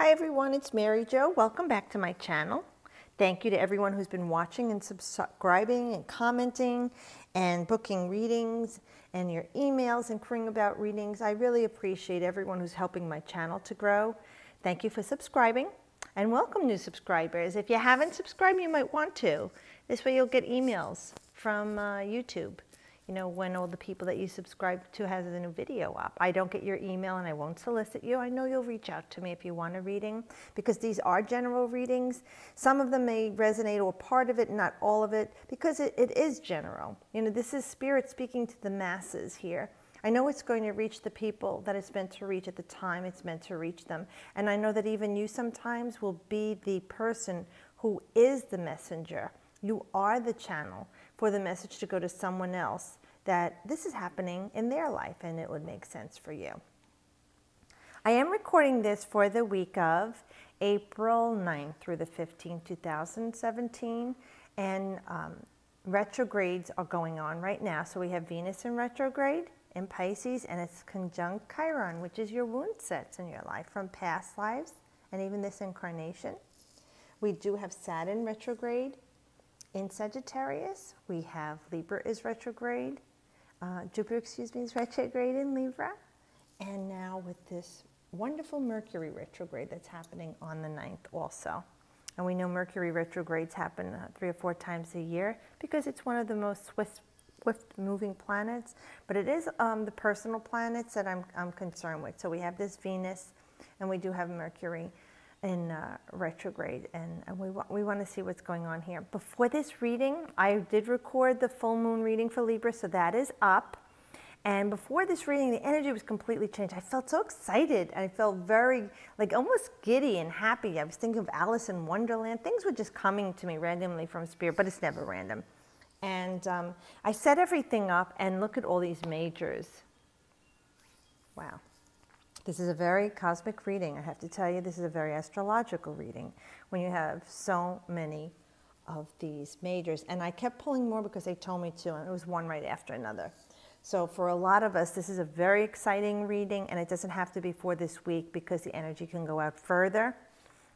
Hi everyone, it's Mary Jo. Welcome back to my channel. Thank you to everyone who's been watching and subscribing and commenting and booking readings and your emails and inquiring about readings. I really appreciate everyone who's helping my channel to grow. Thank you for subscribing and welcome new subscribers. If you haven't subscribed, you might want to. This way you'll get emails from YouTube. You know, when all the people that you subscribe to has a new video up. I don't get your email and I won't solicit you. I know you'll reach out to me if you want a reading, because these are general readings. Some of them may resonate, or part of it, not all of it, because it is general. You know, this is spirit speaking to the masses here. I know it's going to reach the people that it's meant to reach at the time it's meant to reach them. And I know that even you sometimes will be the person who is the messenger. You are the channel for the message to go to someone else, that this is happening in their life and it would make sense for you. I am recording this for the week of April 9th through the 15th, 2017, and retrogrades are going on right now. So we have Venus in retrograde in Pisces, and it's conjunct Chiron, which is your wound sets in your life from past lives and even this incarnation. We do have Saturn retrograde in Sagittarius. We have Libra is retrograde. Jupiter, is retrograde in Libra. And now with this wonderful Mercury retrograde that's happening on the 9th also. And we know Mercury retrogrades happen 3 or 4 times a year because it's one of the most swift moving planets. But it is the personal planets that I'm concerned with. So we have this Venus and we do have Mercury in retrograde, and we want to see what's going on here. Before this reading, I did record the full moon reading for Libra, so that is up. And before this reading, the energy was completely changed. I felt so excited. I felt very, like, almost giddy and happy. I was thinking of Alice in Wonderland. Things were just coming to me randomly from spirit, but it's never random. And I set everything up, and look at all these majors. Wow. This is a very cosmic reading. I have to tell you, this is a very astrological reading when you have so many of these majors. And I kept pulling more because they told me to, and it was one right after another. So for a lot of us, this is a very exciting reading, and it doesn't have to be for this week because the energy can go out further.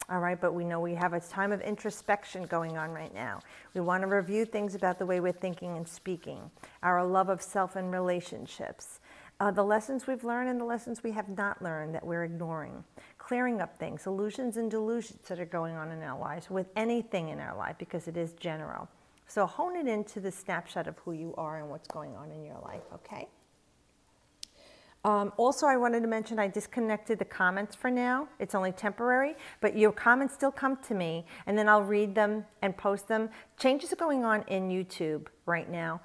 All right, but we know we have a time of introspection going on right now. We want to review things about the way we're thinking and speaking, our love of self and relationships. The lessons we've learned and the lessons we have not learned that we're ignoring. Clearing up things, illusions and delusions that are going on in our lives with anything in our life, because it is general. So hone it into the snapshot of who you are and what's going on in your life, okay? Also, I wanted to mention I disconnected the comments for now. It's only temporary, but your comments still come to me, and then I'll read them and post them. Changes are going on in YouTube right now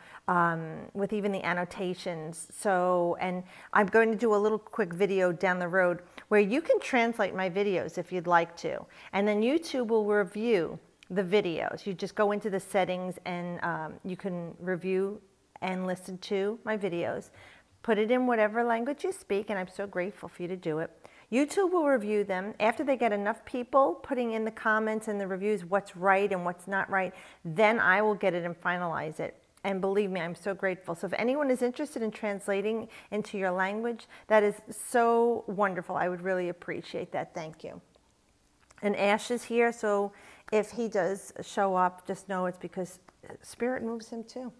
with even the annotations. So, and I'm going to do a little quick video down the road where you can translate my videos if you'd like to, and then YouTube will review the videos. You just go into the settings and you can review and listen to my videos. Put it in whatever language you speak, and I'm so grateful for you to do it. YouTube will review them. After they get enough people putting in the comments and the reviews what's right and what's not right, then I will get it and finalize it. And believe me, I'm so grateful. So if anyone is interested in translating into your language, that is so wonderful. I would really appreciate that. Thank you. And Ash is here, so if he does show up, just know it's because Spirit moves him too.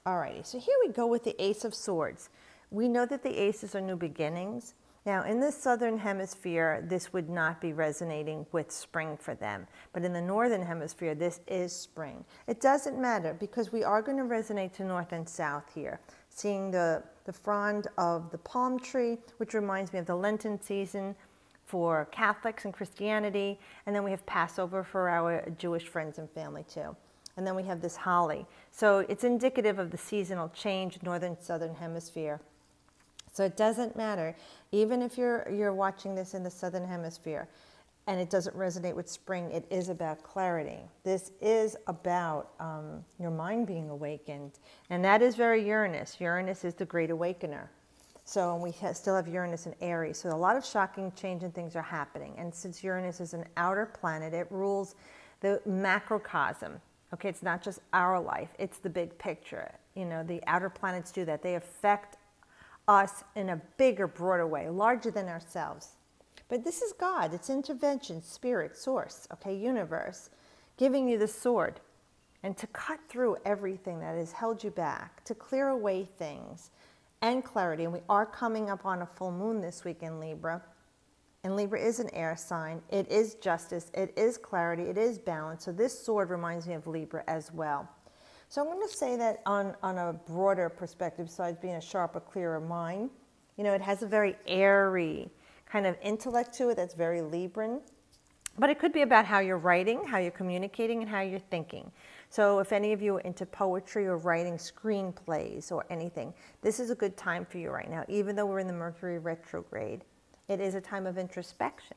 Alrighty, so here we go with the Ace of Swords. We know that the aces are new beginnings. Now, in the southern hemisphere, this would not be resonating with spring for them. But in the northern hemisphere, this is spring. It doesn't matter because we are going to resonate to north and south here. Seeing the frond of the palm tree, which reminds me of the Lenten season for Catholics and Christianity. And then we have Passover for our Jewish friends and family too. And then we have this holly. So it's indicative of the seasonal change, northern, southern hemisphere. So it doesn't matter, even if you're watching this in the southern hemisphere and it doesn't resonate with spring, it is about clarity. This is about your mind being awakened. And that is very Uranus. Uranus is the great awakener. So we still have Uranus in Aries. So a lot of shocking change and things are happening. And since Uranus is an outer planet, it rules the macrocosm. Okay, it's not just our life, it's the big picture. You know, the outer planets do that. They affect us in a bigger, broader way, larger than ourselves. But this is God. It's intervention, spirit, source, okay, universe, giving you the sword. And to cut through everything that has held you back, to clear away things and clarity. And we are coming up on a full moon this week in Libra. And Libra is an air sign. It is justice. It is clarity. It is balance. So this sword reminds me of Libra as well. So I'm going to say that on a broader perspective, besides being a sharper, clearer mind, you know, it has a very airy kind of intellect to it that's very Libran. But it could be about how you're writing, how you're communicating, and how you're thinking. So if any of you are into poetry or writing screenplays or anything, this is a good time for you right now. Even though we're in the Mercury retrograde, it is a time of introspection.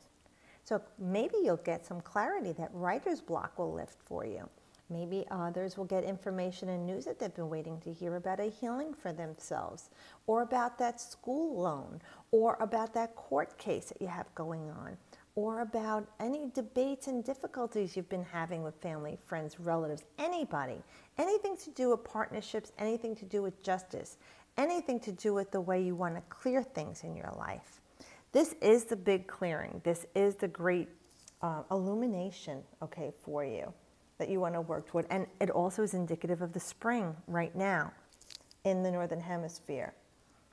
So maybe you'll get some clarity. That writer's block will lift for you. Maybe others will get information and news that they've been waiting to hear about a healing for themselves, or about that school loan, or about that court case that you have going on, or about any debates and difficulties you've been having with family, friends, relatives, anybody. Anything to do with partnerships, anything to do with justice, anything to do with the way you want to clear things in your life. This is the big clearing. This is the great illumination, okay, for you that you want to work toward. And it also is indicative of the spring right now in the Northern Hemisphere.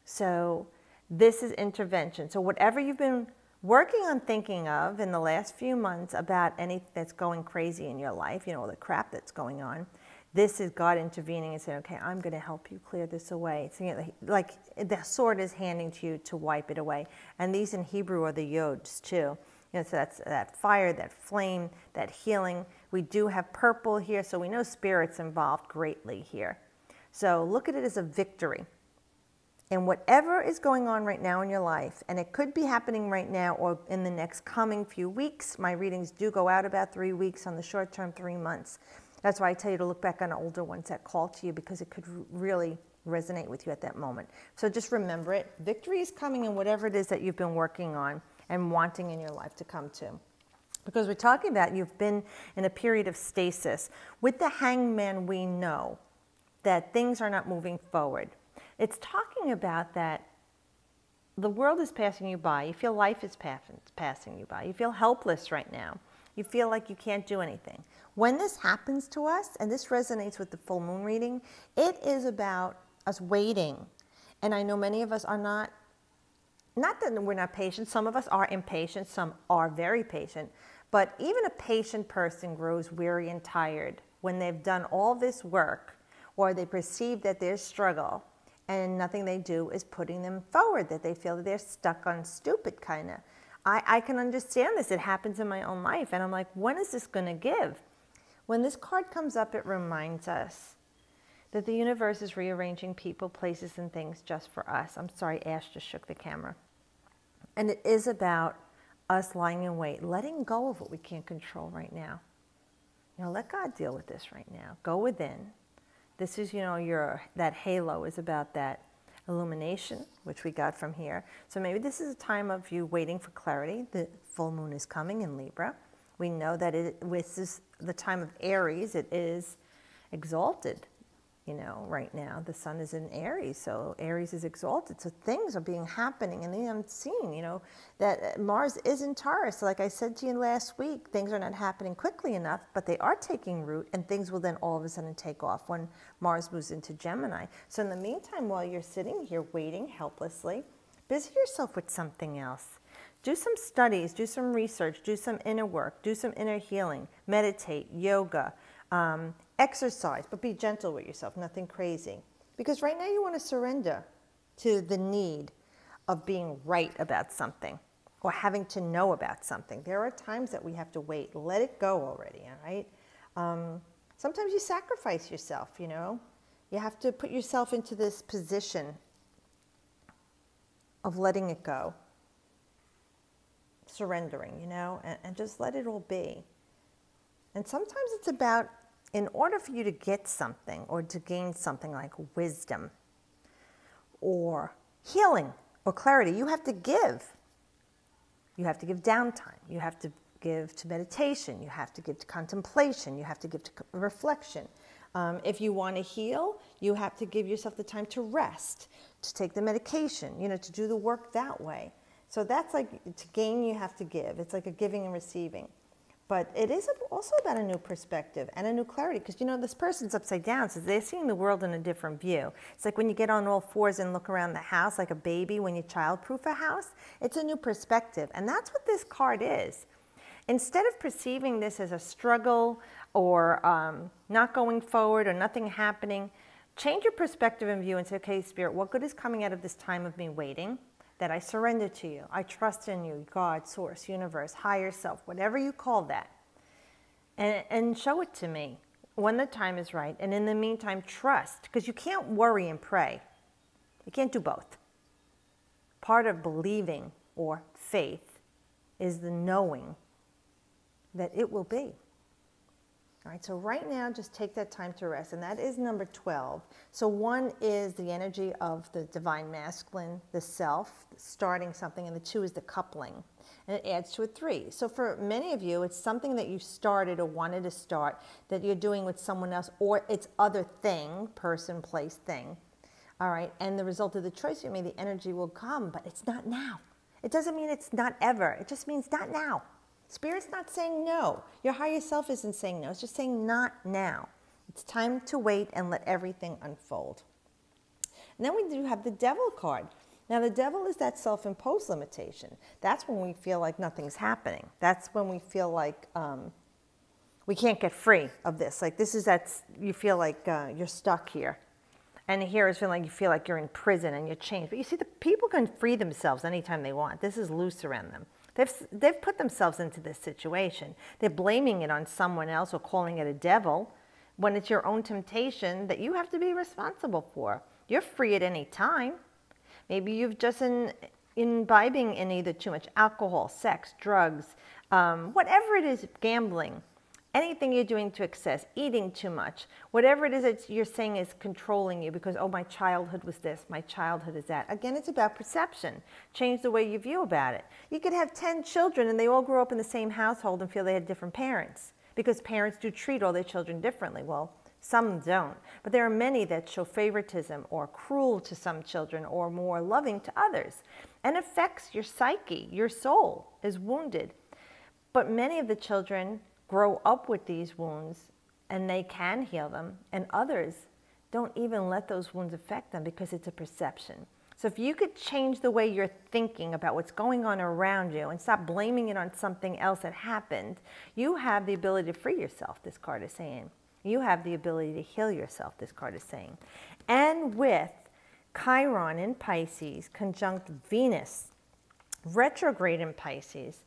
So this is intervention. So whatever you've been working on thinking of in the last few months about anything that's going crazy in your life, you know, all the crap that's going on, this is God intervening and saying, okay, I'm going to help you clear this away. It's, you know, like the sword is handing to you to wipe it away. And these in Hebrew are the yods too. You know, so that's that fire, that flame, that healing. We do have purple here, so we know spirit's involved greatly here. So look at it as a victory. And whatever is going on right now in your life, and it could be happening right now or in the next coming few weeks. My readings do go out about 3 weeks, on the short term 3 months. That's why I tell you to look back on older ones that call to you, because it could really resonate with you at that moment. So just remember it. Victory is coming in whatever it is that you've been working on and wanting in your life to come to. Because we're talking about you've been in a period of stasis. With the hangman, we know that things are not moving forward. It's talking about that the world is passing you by. You feel life is passing you by. You feel helpless right now. You feel like you can't do anything. When this happens to us, and this resonates with the full moon reading, it is about us waiting. And I know many of us are not that we're not patient. Some of us are impatient. Some are very patient. But even a patient person grows weary and tired when they've done all this work, or they perceive that there's struggle, and nothing they do is putting them forward, that they feel that they're stuck on stupid kind of. I can understand this. It happens in my own life. And I'm like, when is this going to give? When this card comes up, it reminds us that the universe is rearranging people, places, and things just for us. I'm sorry, Ash just shook the camera. And it is about us lying in wait, letting go of what we can't control right now. You know, let God deal with this right now. Go within. This is, you know, that halo is about that illumination, which we got from here. So maybe this is a time of you waiting for clarity. The full moon is coming in Libra. We know that this is the time of Aries. It is exalted, you know, right now. The sun is in Aries, so Aries is exalted. So things are happening in the unseen, you know, that Mars is in Taurus. So like I said to you last week, things are not happening quickly enough, but they are taking root, and things will then all of a sudden take off when Mars moves into Gemini. So in the meantime, while you're sitting here waiting helplessly, busy yourself with something else. Do some studies, do some research, do some inner work, do some inner healing, meditate, yoga, exercise, but be gentle with yourself, nothing crazy. Because right now you want to surrender to the need of being right about something or having to know about something. There are times that we have to wait. Let it go already, all right? Sometimes you sacrifice yourself, you know. You have to put yourself into this position of letting it go, surrendering, you know, and just let it all be. And sometimes it's about, in order for you to get something or to gain something like wisdom or healing or clarity, you have to give. You have to give downtime. You have to give to meditation. You have to give to contemplation. You have to give to reflection. If you want to heal, you have to give yourself the time to rest, to take the medication, you know, to do the work that way. So that's like, to gain, you have to give. It's like a giving and receiving. But it is also about a new perspective and a new clarity, because, you know, this person's upside down, so they're seeing the world in a different view. It's like when you get on all fours and look around the house like a baby when you childproof a house. It's a new perspective, and that's what this card is. Instead of perceiving this as a struggle or not going forward or nothing happening, change your perspective and view and say, okay, Spirit, what good is coming out of this time of me waiting? That I surrender to you. I trust in you, God, source, universe, higher self, whatever you call that. And show it to me when the time is right. And in the meantime, trust, because you can't worry and pray. You can't do both. Part of believing or faith is the knowing that it will be. All right, so right now, just take that time to rest, and that is number 12. So 1 is the energy of the divine masculine, the self, starting something, and the 2 is the coupling, and it adds to a 3. So for many of you, it's something that you started or wanted to start that you're doing with someone else, or it's other thing, person, place, thing. All right, and the result of the choice you made, the energy will come, but it's not now. It doesn't mean it's not ever. It just means not now. Spirit's not saying no. Your higher self isn't saying no. It's just saying not now. It's time to wait and let everything unfold. And then we do have the Devil card. Now, the Devil is that self-imposed limitation. That's when we feel like nothing's happening. That's when we feel like we can't get free of this. Like this is that you feel like you're stuck here. And here is feeling like you feel like you're in prison and you're chained. But you see, the people can free themselves anytime they want. This is loose around them. They've put themselves into this situation. They're blaming it on someone else or calling it a devil when it's your own temptation that you have to be responsible for. You're free at any time. Maybe you've just imbibing in either too much alcohol, sex, drugs, whatever it is, gambling, anything you're doing to excess, eating too much, whatever it is that you're saying is controlling you because, oh, my childhood was this, my childhood is that. Again, it's about perception. Change the way you view about it. You could have 10 children and they all grew up in the same household and feel they had different parents because parents do treat all their children differently. Well, some don't. But there are many that show favoritism or cruel to some children or more loving to others, and affects your psyche. Your soul is wounded. But many of the children grow up with these wounds and they can heal them, and others don't even let those wounds affect them because it's a perception. So if you could change the way you're thinking about what's going on around you and stop blaming it on something else that happened, you have the ability to free yourself, this card is saying. You have the ability to heal yourself, this card is saying. And with Chiron in Pisces conjunct Venus, retrograde in Pisces,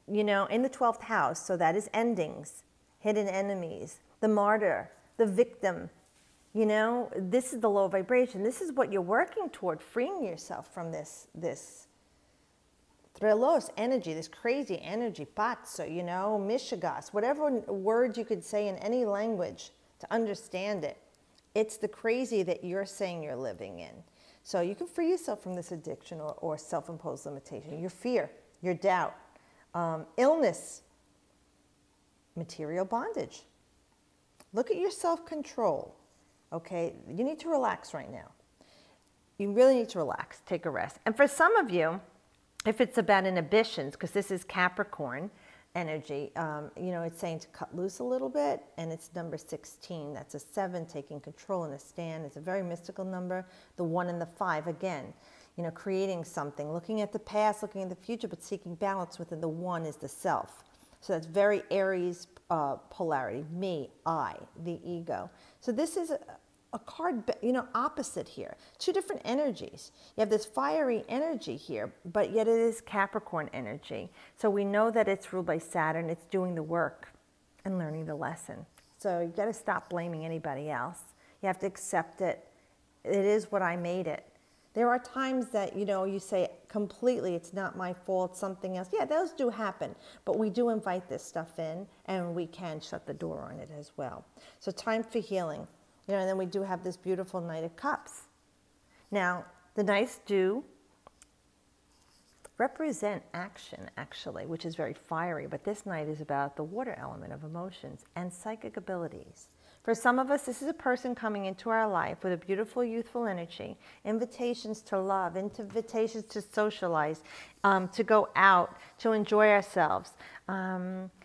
you know, in the 12th house, so that is endings, hidden enemies, the martyr, the victim. You know, this is the low vibration. This is what you're working toward, freeing yourself from this threlos energy, this crazy energy, patso, you know, mishigas, whatever word you could say in any language to understand it. It's the crazy that you're saying you're living in. So you can free yourself from this addiction or self-imposed limitation, your fear, your doubt. Illness, material bondage. Look at your self-control, okay? You need to relax right now. You really need to relax, take a rest. And for some of you, if it's about inhibitions, because this is Capricorn energy, you know, it's saying to cut loose a little bit, and it's number 16. That's a 7, taking control in a stand. It's a very mystical number. The 1 and the 5, again. You know, creating something, looking at the past, looking at the future, but seeking balance within the 1 is the self. So that's very Aries polarity, me, I, the ego. So this is a card, you know, opposite here. 2 different energies. You have this fiery energy here, but yet it is Capricorn energy. So we know that it's ruled by Saturn. It's doing the work and learning the lesson. So you got to stop blaming anybody else. You have to accept it. It is what I made it. There are times that, you know, you say completely, it's not my fault, something else. Yeah, those do happen, but we do invite this stuff in, and we can shut the door on it as well. So time for healing. You know, and then we do have this beautiful Knight of Cups. Now, the Knights do represent action, actually, which is very fiery, but this Knight is about the water element of emotions and psychic abilities. For some of us, this is a person coming into our life with a beautiful, youthful energy, invitations to love, invitations to socialize, to go out, to enjoy ourselves.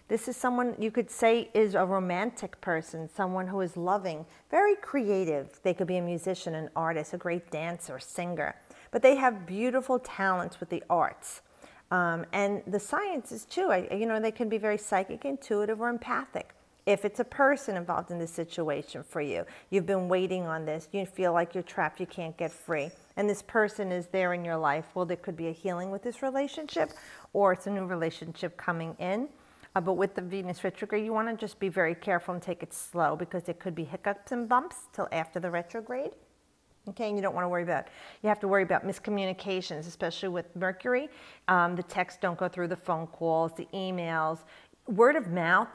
This is someone you could say is a romantic person, someone who is loving, very creative. They could be a musician, an artist, a great dancer, singer, but they have beautiful talents with the arts. And the sciences too, you know, they can be very psychic, intuitive, or empathic. If it's a person involved in this situation for you, you've been waiting on this, you feel like you're trapped, you can't get free, and this person is there in your life, well, there could be a healing with this relationship, or it's a new relationship coming in. But with the Venus retrograde, you want to just be very careful and take it slow, because there could be hiccups and bumps till after the retrograde. Okay, and you don't want to worry about, you have to worry about miscommunications, especially with Mercury. The texts don't go through, the phone calls, the emails. Word of mouth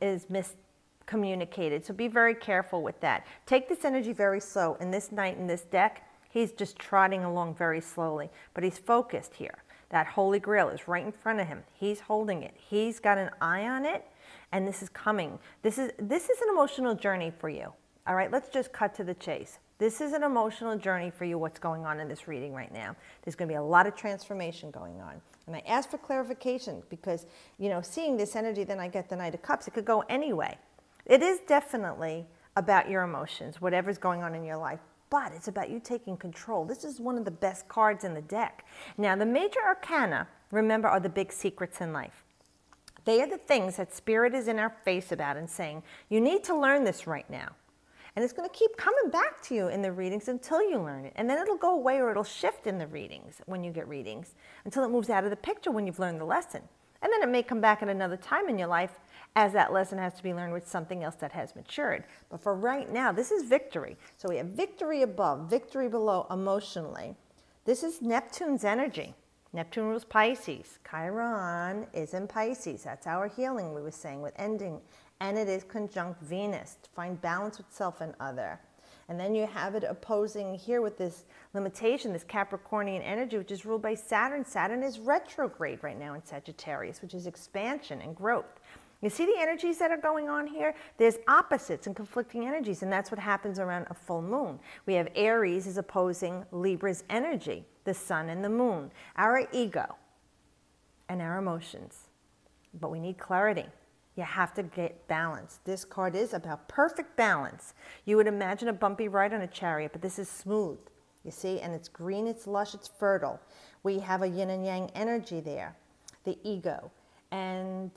is miscommunicated, so be very careful with that. Take this energy very slow. In this Knight in this deck, he's just trotting along very slowly, but he's focused here. That Holy Grail is right in front of him. He's holding it. He's got an eye on it, and this is coming. This is an emotional journey for you. All right, let's just cut to the chase. This is an emotional journey for you, what's going on in this reading right now. There's going to be a lot of transformation going on. And I ask for clarification because, you know, seeing this energy, then I get the Knight of Cups. It could go anyway. It is definitely about your emotions, whatever's going on in your life, but it's about you taking control. This is one of the best cards in the deck. Now, the major arcana, remember, are the big secrets in life. They are the things that Spirit is in our face about and saying, you need to learn this right now. And it's going to keep coming back to you in the readings until you learn it. And then it'll go away, or it'll shift in the readings when you get readings, until it moves out of the picture when you've learned the lesson. And then it may come back at another time in your life as that lesson has to be learned with something else that has matured. But for right now, this is victory. So we have victory above, victory below emotionally. This is Neptune's energy. Neptune rules Pisces. Chiron is in Pisces. That's our healing, we were saying, with ending. And it is conjunct Venus to find balance with self and other. And then you have it opposing here with this limitation, this Capricornian energy, which is ruled by Saturn. Saturn is retrograde right now in Sagittarius, which is expansion and growth. You see the energies that are going on here? There's opposites and conflicting energies, and that's what happens around a full moon. We have Aries is opposing Libra's energy, the sun and the moon, our ego and our emotions. But we need clarity. You have to get balance. This card is about perfect balance. You would imagine a bumpy ride on a chariot, but this is smooth, you see, and it's green, it's lush, it's fertile. We have a yin and yang energy there, the ego, and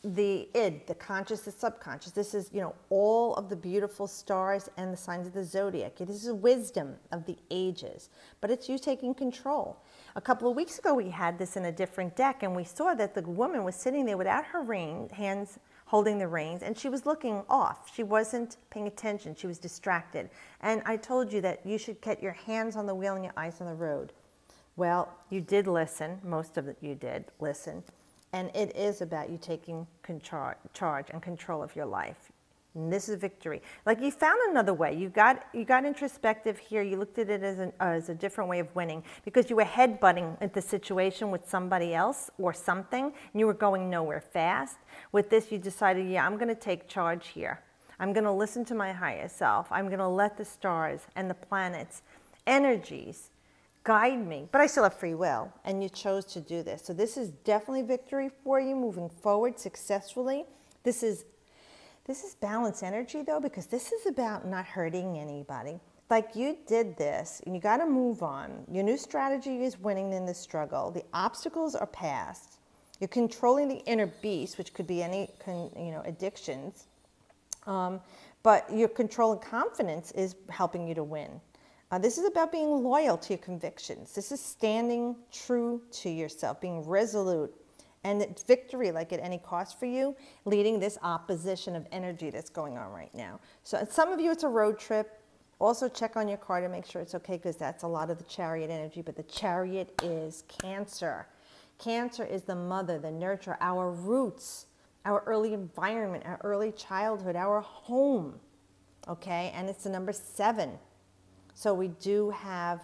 the id, the conscious, the subconscious. This is, you know, all of the beautiful stars and the signs of the zodiac. This is wisdom of the ages, but it's you taking control. A couple of weeks ago, we had this in a different deck, and we saw that the woman was sitting there without her hands holding the reins, and she was looking off. She wasn't paying attention. She was distracted. And I told you that you should get your hands on the wheel and your eyes on the road. Well, you did listen. Most of it you did listen. And it is about you taking charge and control of your life. And this is victory. Like, you found another way. You got introspective here. You looked at it as a different way of winning, because you were headbutting at the situation with somebody else or something, and you were going nowhere fast. With this, you decided, yeah, I'm going to take charge here. I'm going to listen to my higher self. I'm going to let the stars and the planets, energies, guide me. But I still have free will, and you chose to do this. So this is definitely victory for you moving forward successfully. This is balance energy, though, because this is about not hurting anybody. Like, you did this, and you got to move on. Your new strategy is winning in this struggle. The obstacles are past. You're controlling the inner beast, which could be any, addictions. But your control and confidence is helping you to win. This is about being loyal to your convictions. This is standing true to yourself, being resolute. And it's victory, like at any cost for you, leading this opposition of energy that's going on right now. So some of you, it's a road trip. Also check on your card and make sure it's okay, because that's a lot of the chariot energy. But the chariot is Cancer. Cancer is the mother, the nurturer, our roots, our early environment, our early childhood, our home. Okay, and it's the number 7. So we do have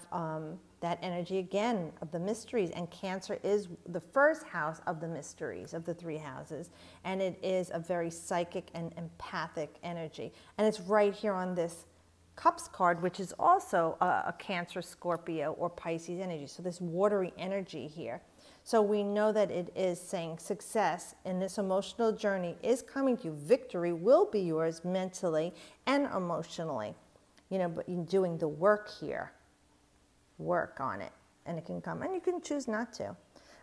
that energy again of the mysteries, and Cancer is the first house of the mysteries of the 3 houses, and it is a very psychic and empathic energy, and it's right here on this Cups card, which is also a Cancer, Scorpio, or Pisces energy. So this watery energy here. So we know that it is saying success in this emotional journey is coming to you. Victory will be yours mentally and emotionally. You know, but you're doing the work here. Work on it. And it can come. And you can choose not to.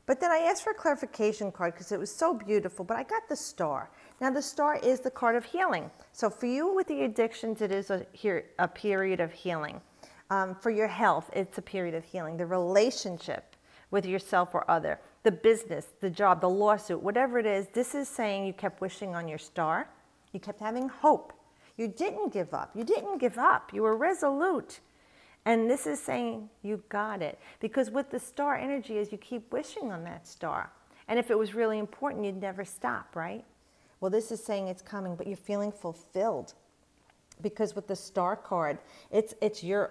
But then I asked for a clarification card because it was so beautiful. But I got the Star. Now the Star is the card of healing. So for you with the addictions, it is a period of healing. For your health, it's a period of healing. The relationship with yourself or other, the business, the job, the lawsuit, whatever it is, this is saying you kept wishing on your star. You kept having hope. You didn't give up. You didn't give up. You were resolute. And this is saying you got it. Because with the star energy is you keep wishing on that star. And if it was really important, you'd never stop, right? Well, this is saying it's coming, but you're feeling fulfilled. Because with the star card, it's your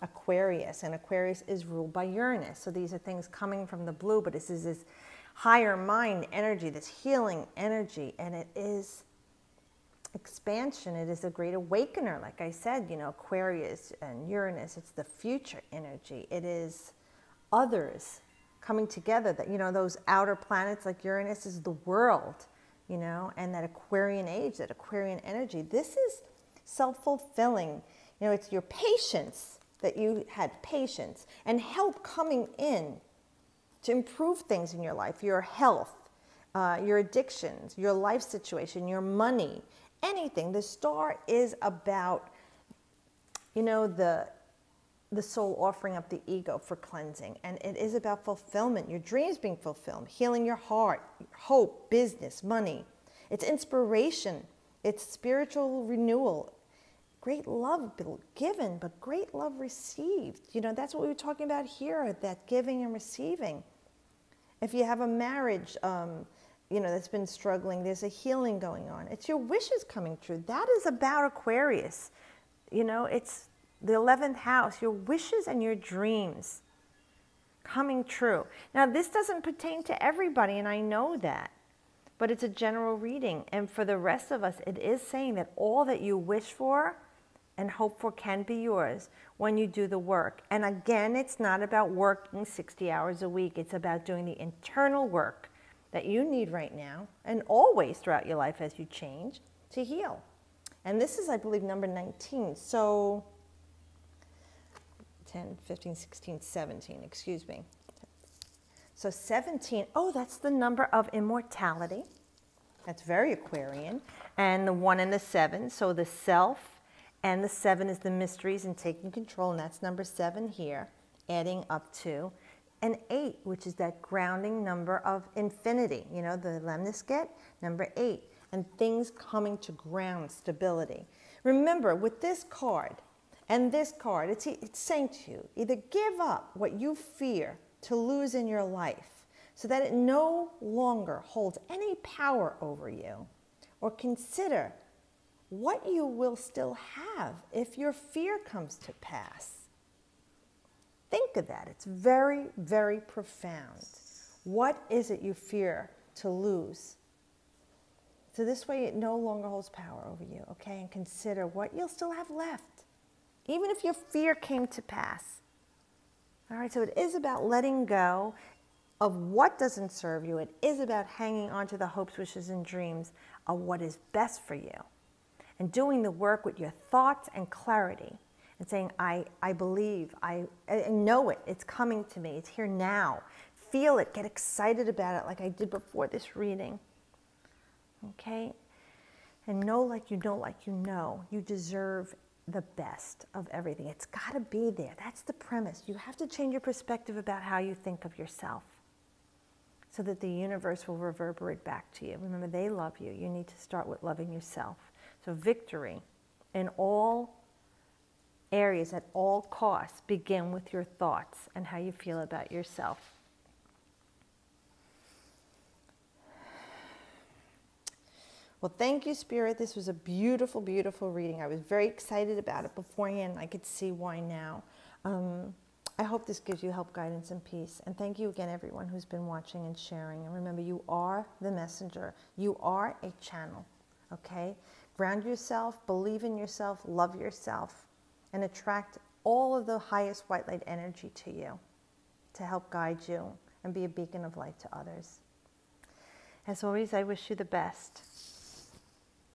Aquarius, and Aquarius is ruled by Uranus. So these are things coming from the blue, but this is this higher mind energy, this healing energy, and it is expansion. It is a great awakener. Like I said, you know, Aquarius and Uranus, it's the future energy. It is others coming together, that, you know, those outer planets like Uranus is the world, you know, and that Aquarian age, that Aquarian energy. This is self-fulfilling. You know, it's your patience, that you had patience and help coming in to improve things in your life, your health, your addictions, your life situation, your money, anything. The star is about, you know, the soul offering up the ego for cleansing. And it is about fulfillment, your dreams being fulfilled, healing your heart, hope, business, money. It's inspiration. It's spiritual renewal. Great love given, but great love received. You know, that's what we were talking about here, that giving and receiving. If you have a marriage, you know, that's been struggling, there's a healing going on. It's your wishes coming true. That is about Aquarius. You know, it's the 11th house, your wishes and your dreams coming true. Now, this doesn't pertain to everybody, and I know that. But it's a general reading. And for the rest of us, it is saying that all that you wish for and hope for can be yours when you do the work. And again, it's not about working 60 hours a week. It's about doing the internal work that you need right now and always throughout your life as you change to heal. And this is, I believe, number 19. So 10, 15, 16, 17, excuse me. So 17, oh, that's the number of immortality. That's very Aquarian. And the 1 and the 7, so the self, and the 7 is the mysteries and taking control, and that's number 7 here, adding up to an 8, which is that grounding number of infinity. You know, the lemniscate, number 8, and things coming to ground, stability. Remember, with this card and this card, it's saying to you, either give up what you fear to lose in your life so that it no longer holds any power over you, or consider what you will still have if your fear comes to pass. Think of that. It's very, very profound. What is it you fear to lose? So this way it no longer holds power over you, okay? And consider what you'll still have left, even if your fear came to pass. All right, so it is about letting go of what doesn't serve you. It is about hanging on to the hopes, wishes, and dreams of what is best for you. And doing the work with your thoughts and clarity. And saying, I believe, I know it. It's coming to me. It's here now. Feel it. Get excited about it like I did before this reading. Okay? And know like you know, like you know. You deserve the best of everything. It's got to be there. That's the premise. You have to change your perspective about how you think of yourself so that the universe will reverberate back to you. Remember, they love you. You need to start with loving yourself. So victory in all areas at all costs begin with your thoughts and how you feel about yourself. Well, thank you, Spirit. This was a beautiful, beautiful reading. I was very excited about it beforehand. I could see why now. I hope this gives you help, guidance, and peace. And thank you again, everyone who's been watching and sharing. And remember, you are the messenger. You are a channel, okay? Ground yourself, believe in yourself, love yourself, and attract all of the highest white light energy to you to help guide you and be a beacon of light to others. As always, I wish you the best.